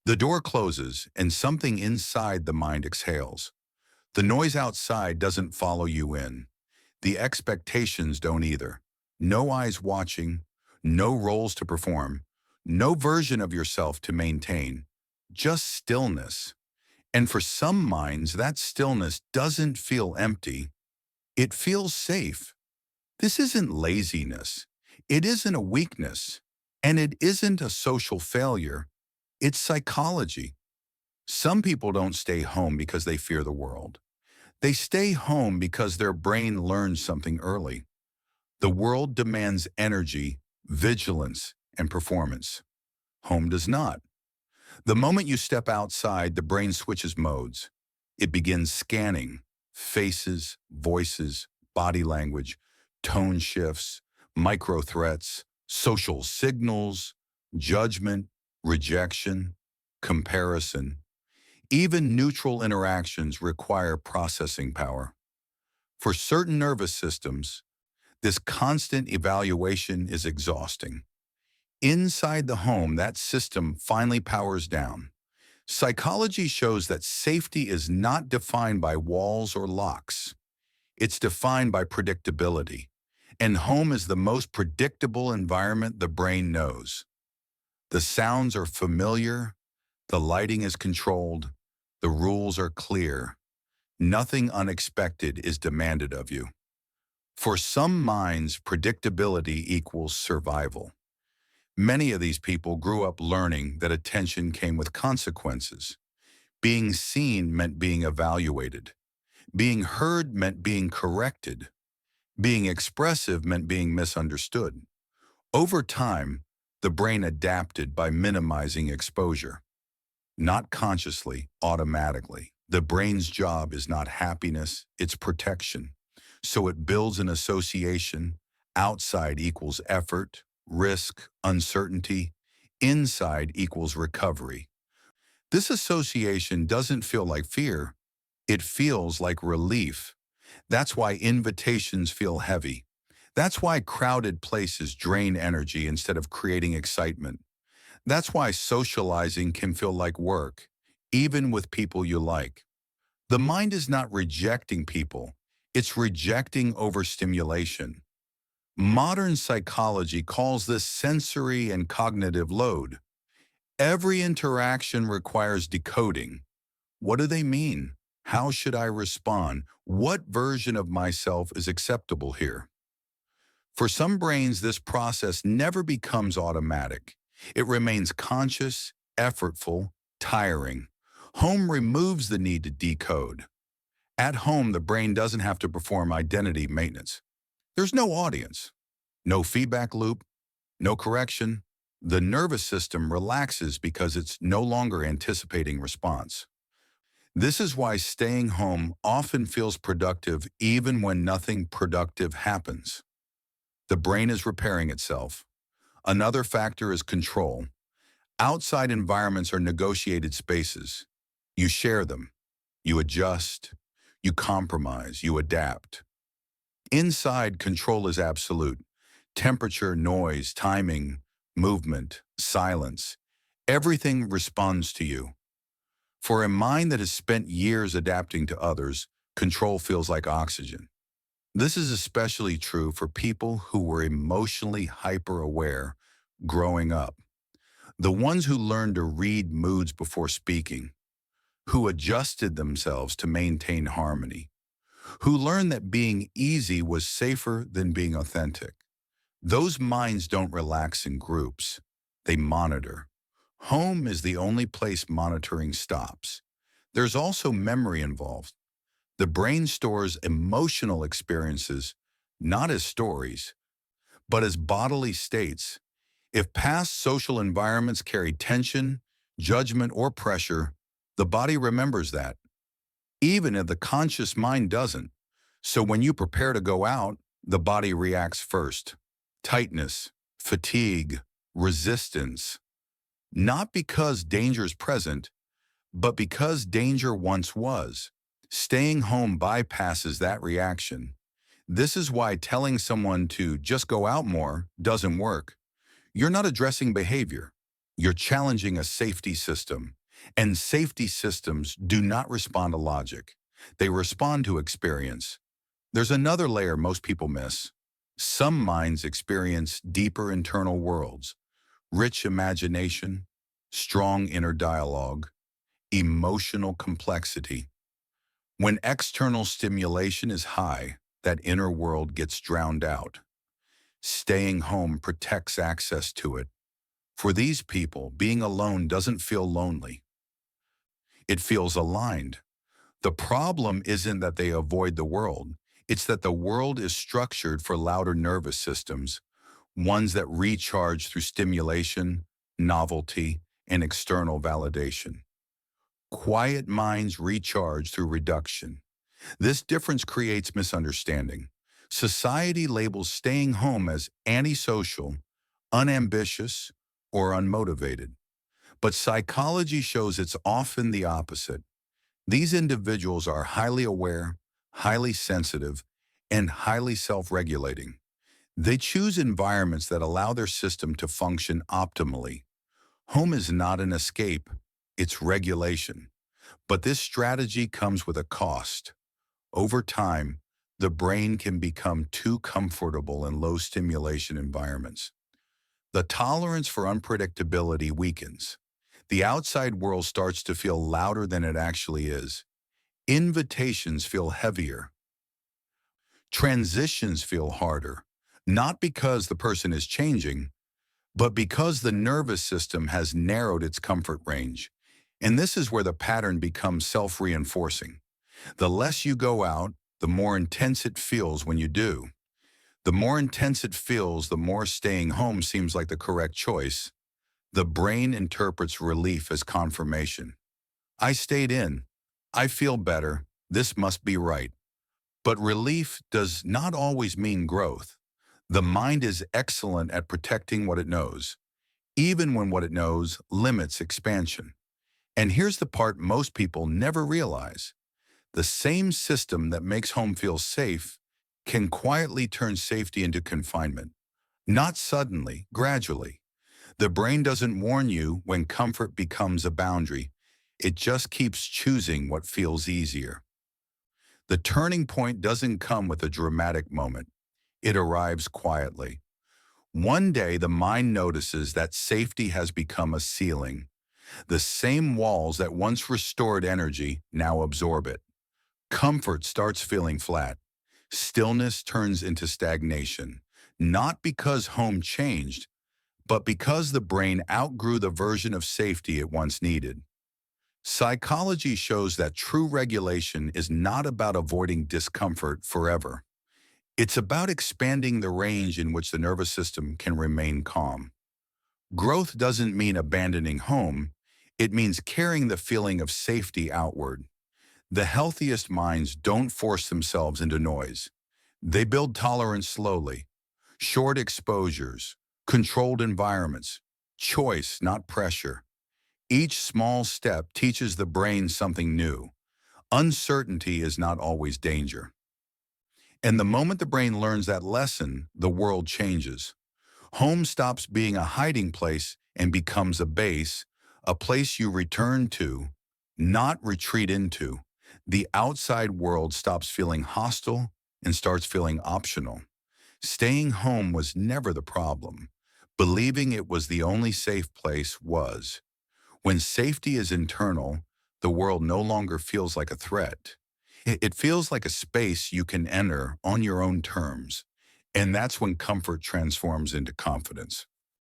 The door closes and something inside the mind exhales. The noise outside doesn't follow you in. The expectations don't either. No eyes watching, no roles to perform, no version of yourself to maintain, just stillness. And for some minds, that stillness doesn't feel empty. It feels safe. This isn't laziness. It isn't a weakness. And it isn't a social failure. It's psychology. Some people don't stay home because they fear the world. They stay home because their brain learned something early. The world demands energy, vigilance, and performance. Home does not. The moment you step outside, the brain switches modes. It begins scanning faces, voices, body language, tone shifts, micro threats, social signals, judgment, rejection, comparison. Even neutral interactions require processing power. For certain nervous systems, this constant evaluation is exhausting. Inside the home, that system finally powers down. Psychology shows that safety is not defined by walls or locks. It's defined by predictability. And home is the most predictable environment the brain knows. The sounds are familiar, the lighting is controlled, the rules are clear. Nothing unexpected is demanded of you. For some minds, predictability equals survival. Many of these people grew up learning that attention came with consequences. Being seen meant being evaluated. Being heard meant being corrected. Being expressive meant being misunderstood. Over time, the brain adapted by minimizing exposure. Not consciously, automatically. The brain's job is not happiness, it's protection. So it builds an association. Outside equals effort, risk, uncertainty. Inside equals recovery. This association doesn't feel like fear. It feels like relief. That's why invitations feel heavy. That's why crowded places drain energy instead of creating excitement. That's why socializing can feel like work, even with people you like. The mind is not rejecting people. It's rejecting overstimulation. Modern psychology calls this sensory and cognitive load. Every interaction requires decoding. What do they mean? How should I respond? What version of myself is acceptable here? For some brains, this process never becomes automatic. It remains conscious, effortful, tiring. Home removes the need to decode. At home, the brain doesn't have to perform identity maintenance. There's no audience, no feedback loop, no correction. The nervous system relaxes because it's no longer anticipating response. This is why staying home often feels productive even when nothing productive happens. The brain is repairing itself. Another factor is control. Outside environments are negotiated spaces. You share them. You adjust. You compromise. You adapt. Inside, control is absolute. Temperature, noise, timing, movement, silence. Everything responds to you. For a mind that has spent years adapting to others, control feels like oxygen. This is especially true for people who were emotionally hyper-aware growing up. The ones who learned to read moods before speaking, who adjusted themselves to maintain harmony, who learned that being easy was safer than being authentic. Those minds don't relax in groups. They monitor. Home is the only place monitoring stops. There's also memory involved. The brain stores emotional experiences, not as stories, but as bodily states. If past social environments carry tension, judgment, or pressure, the body remembers that, even if the conscious mind doesn't. So when you prepare to go out, the body reacts first. Tightness, fatigue, resistance. Not because danger is present, but because danger once was. Staying home bypasses that reaction. This is why telling someone to just go out more doesn't work. You're not addressing behavior. You're challenging a safety system. And safety systems do not respond to logic. They respond to experience. There's another layer most people miss. Some minds experience deeper internal worlds, rich imagination, strong inner dialogue, emotional complexity. When external stimulation is high, that inner world gets drowned out. Staying home protects access to it. For these people, being alone doesn't feel lonely. It feels aligned. The problem isn't that they avoid the world. It's that the world is structured for louder nervous systems, ones that recharge through stimulation, novelty, and external validation. Quiet minds recharge through reduction. This difference creates misunderstanding. Society labels staying home as antisocial, unambitious, or unmotivated. But psychology shows it's often the opposite. These individuals are highly aware, highly sensitive, and highly self-regulating. They choose environments that allow their system to function optimally. Home is not an escape, it's regulation. But this strategy comes with a cost. Over time, the brain can become too comfortable in low stimulation environments. The tolerance for unpredictability weakens. The outside world starts to feel louder than it actually is. Invitations feel heavier. Transitions feel harder. Not because the person is changing, but because the nervous system has narrowed its comfort range. And this is where the pattern becomes self-reinforcing. The less you go out, the more intense it feels when you do. The more intense it feels, the more staying home seems like the correct choice. The brain interprets relief as confirmation. I stayed in. I feel better. This must be right. But relief does not always mean growth. The mind is excellent at protecting what it knows, even when what it knows limits expansion. And here's the part most people never realize. The same system that makes home feel safe can quietly turn safety into confinement. Not suddenly, gradually. The brain doesn't warn you when comfort becomes a boundary. It just keeps choosing what feels easier. The turning point doesn't come with a dramatic moment. It arrives quietly. One day, the mind notices that safety has become a ceiling. The same walls that once restored energy now absorb it. Comfort starts feeling flat. Stillness turns into stagnation. Not because home changed, but because the brain outgrew the version of safety it once needed. Psychology shows that true regulation is not about avoiding discomfort forever. It's about expanding the range in which the nervous system can remain calm. Growth doesn't mean abandoning home. It means carrying the feeling of safety outward. The healthiest minds don't force themselves into noise. They build tolerance slowly. Short exposures, controlled environments, choice, not pressure. Each small step teaches the brain something new. Uncertainty is not always danger. And the moment the brain learns that lesson, the world changes. Home stops being a hiding place and becomes a base, a place you return to, not retreat into. The outside world stops feeling hostile and starts feeling optional. Staying home was never the problem. Believing it was the only safe place was. When safety is internal, the world no longer feels like a threat. It feels like a space you can enter on your own terms. And that's when comfort transforms into confidence.